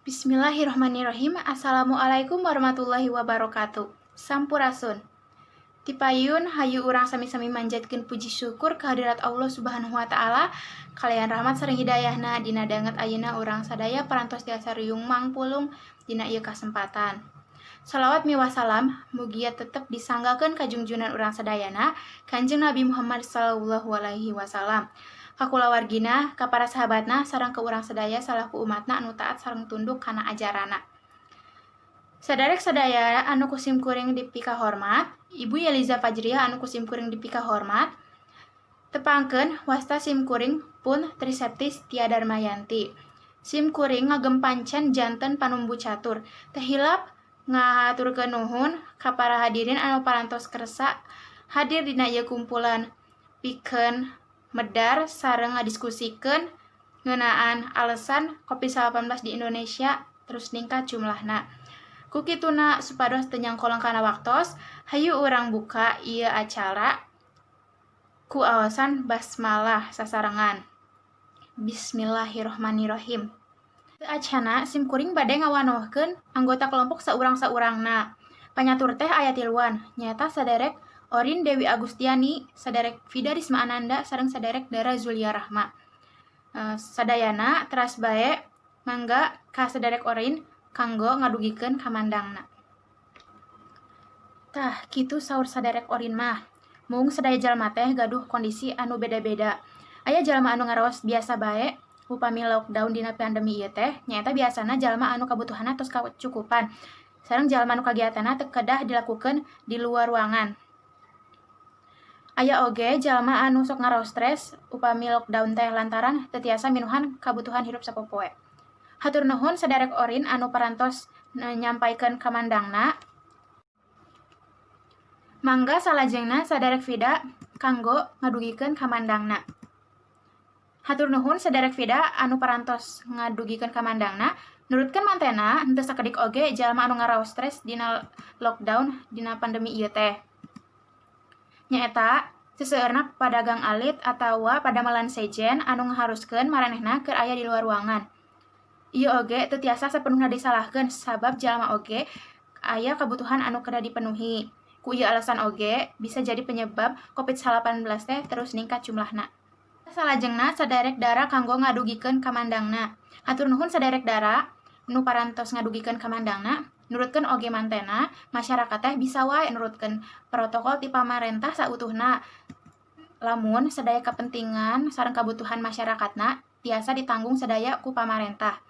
Bismillahirrahmanirrahim. Assalamualaikum warahmatullahi wabarakatuh. Sampurasun. Tipayun hayu urang sami-sami manjatkeun puji syukur kehadirat Allah Subhanahu wa taala. Kalian rahmat sareng hidayahna dina danget ayeuna urang sadaya parantos tiasa riyung mangpulung dina ieu kasempatan. Salawat miwah salam mugia tetep disanggakeun ka junjunan urang sadayana Kanjeng Nabi Muhammad sallallahu alaihi wasallam. Ka kulawargina, ka para sahabatna, sareng ka urang sadaya salaku umatna anu taat sareng tunduk kana ajarana. Saderek sadaya anu kusim kuring dipika hormat, Ibu Yeliza Fajriah anu kusim kuring dipika hormat, tepangkeun wasta sim kuring pun Trisepti Setia Darmayanti. Sim kuring ngagem pancen janten panumbu catur, teh hilap ngaturkeun nuhun ka para hadirin anu parantos kersa hadir dina ieu kumpulan pikeun medar sareng ngadiskusikeun ngeunaan alasan COVID-19 di Indonesia terus ningkat jumlahna. Ku kituna supados teu nyangkolong kana waktos, hayu urang buka ieu acara ku awasan basmalah sasarengan. Bismillahirrahmanirrahim. Teu acana sim kuring bade ngawanohkeun anggota kelompok saurang-saurangna. Panyatur teh aya tiluan, nyaeta saderek Orin Dewi Agustiani, saderek Vida Risma Ananda, sareng saderek Dara Zulia Rahma. Sadayana teras bae mangga ka saderek Orin kanggo ngadugikeun kamandangna. Tah, kitu saur saderek Orin mah. Mung sadaya jalma teh gaduh kondisi anu beda-beda. Aya jalma anu ngaraos biasa bae, upami lockdown dina pandemi ieu teh, nyaeta biasana jalma anu kabutuhanna tos kacukupan. Sareng jalma anu kagiatanna teu kedah dilakukeun di luar ruangan. Aya oge jalma anu sok ngaraos stres upami lockdown teh lantaran teu tiasa minuhan kabutuhan hirup sapopoe. Hatur nuhun saderek Orin anu parantos nyampaikeun kamandangna. Mangga salajengna saderek Vida kanggo ngadugikeun kamandangna. Hatur nuhun saderek Vida anu parantos ngadugikeun kamandangna. Nurutkeun mantena henteu sakedik oge jalma anu ngaraos stres dina lockdown dina pandemi ieu teh. Nyaeta seseueurna padagang alit atawa padamelan sejen anu ngaharuskeun maranehna keur aya di luar ruangan. Ieu oge teu tiasa sapenuhna disalahkeun sabab jalma oge aya kabutuhan anu kedah dipenuhi. Ku ieu alasan oge bisa jadi penyebab COVID-19 teh terus ningkat jumlahna. Salajengna saderek Dara kanggo ngadugikeun kamandangna. Hatur nuhun saderek Dara nu parantos ngadugikeun kamandangna. Nurutkeun oge mantena, masyarakat teh bisa wae nurutkeun protokol ti pamarentah sautuhna. Lamun sadaya kepentingan sareng kabutuhan masyarakatna tiasa ditanggung sadaya ku pamarentah.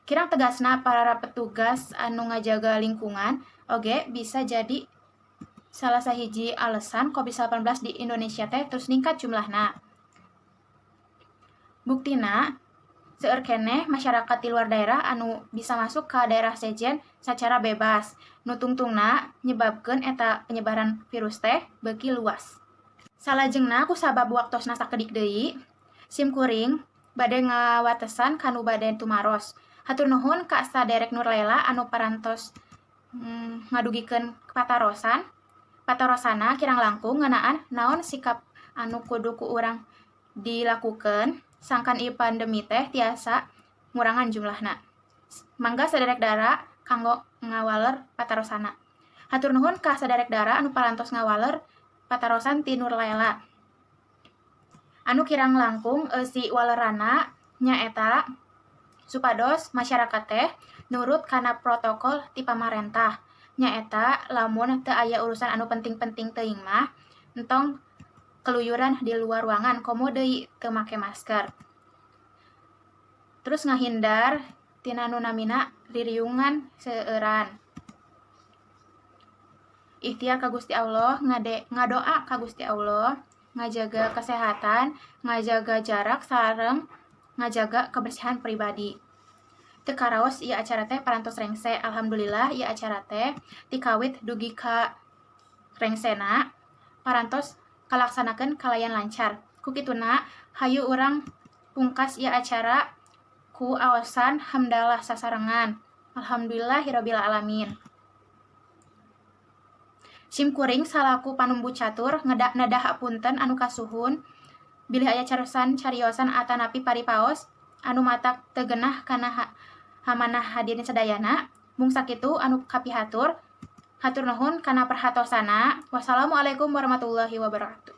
Kirang tegasna para petugas anu ngajaga lingkungan oge bisa jadi salah sahiji alasan COVID-19 di Indonesia teh terus ningkat jumlahna. Buktina seueur keneh masyarakat di luar daerah anu bisa masuk ke daerah sejen secara bebas. Nu tungtungna nyebabkeun eta penyebaran virus teh beuki luas. Salajengna ku sabab waktosna sakedik deui, sim kuring bade ngawatesan kanu bade tumaros. Hatur nuhun ka saderek Nurlela anu parantos ngadugikeun patarosan. Patarosana kirang langkung ngeunaan naon sikap anu kudu ku urang dilakukeun sangkan ieu pandemi teh tiasa ngurangan jumlahna. Mangga saderek Dara kanggo ngawaler patarosana. Hatur nuhun ka saderek Dara anu parantos ngawaler patarosan ti Nurlela. Anu kirang langkung si walerana nyaeta supados masyarakat teh nurut kana protokol ti pamarentah. Nyaeta lamun teu aya urusan anu penting-penting teuing mah entong keluyuran di luar ruangan komo deui teu make masker. Terus ngahindar tina nu namina ririungan seueuran. Ikhtiar ka Gusti Allah, ngadoa ka Gusti Allah, ngajaga kesehatan, ngajaga jarak sareng ngajaga kebersihan pribadi. Teu karaos ieu acara teh parantos rengse. Alhamdulillah ieu acara teh tikawit dugi ka rengsena parantos kalaksanakeun kalayan lancar. Ku kituna hayu urang pungkas ieu acara ku awasan hamdalah sasarengan. Alhamdulillahirabbil alamin. Sim kuring salaku panumbu catur nadah hapunten anu kasuhun bilih aya cariosan atanapi paripaos anu matak teu genah kana hamanah hadirin sadayana. Mung sakitu anu kapihatur. Hatur nuhun kana perhatosana. Wassalamualaikum warahmatullahi wabarakatuh.